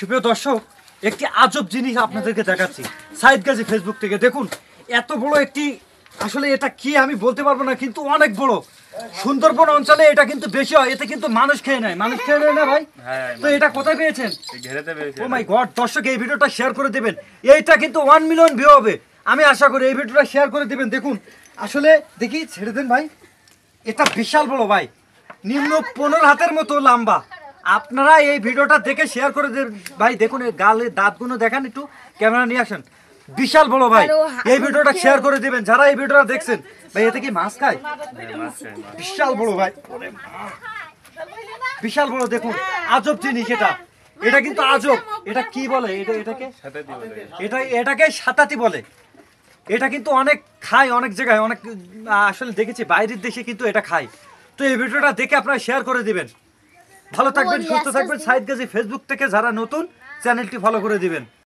সুপ্রিয় দর্শক, একটি আজব জিনিস আপনাদেরকে দেখাচ্ছি সাইদ গাজী ফেসবুক থেকে। দেখুন এত বড় একটি, আসলে এটা কি আমি বলতে পারবো না, কিন্তু অনেক বড়। সুন্দরবন অঞ্চলে এটা কিন্তু বেশি হয়, এতে কিন্তু মানুষ খেয়ে নেয় না ভাই? তো এটা কোথায় পেয়েছেন? ও মাই গড দর্শক, এই ভিডিওটা শেয়ার করে দেবেন। এইটা কিন্তু 1 মিলিয়ন ভিউ হবে, আমি আশা করি। এই ভিডিওটা শেয়ার করে দেবেন। দেখুন আসলে দেখি, ছেড়ে দেন ভাই। এটা বিশাল বড় ভাই, নিম্ন 15 হাতের মতো লম্বা। আপনারা এই ভিডিওটা দেখে শেয়ার করে দেন ভাই। দেখুন এই গালে দাঁতগুলো দেখান, একটু ক্যামেরা নিয়ে আসেন। বিশাল বড় ভাই, এই ভিডিওটা শেয়ার করে দিবেন যারা এই ভিডিওটা দেখছেন। ভাই এতে কি মাছ খায়? বিশাল বড় ভাই, বিশাল বড়। দেখুন আজব জিনিস এটা, এটা কিন্তু আজব। এটা কি বলে? এটাকে সাতাতি বলে। এটা কিন্তু অনেক খায়, অনেক জায়গায়, অনেক আসলে দেখেছি বাইরের দেশে কিন্তু এটা খায়। তো এই ভিডিওটা দেখে আপনারা শেয়ার করে দিবেন। ভালো থাকবেন, সুস্থ থাকবেন। সাইদ গাজী ফেসবুক থেকে যারা নতুন, চ্যানেলটি ফলো করে দিবেন।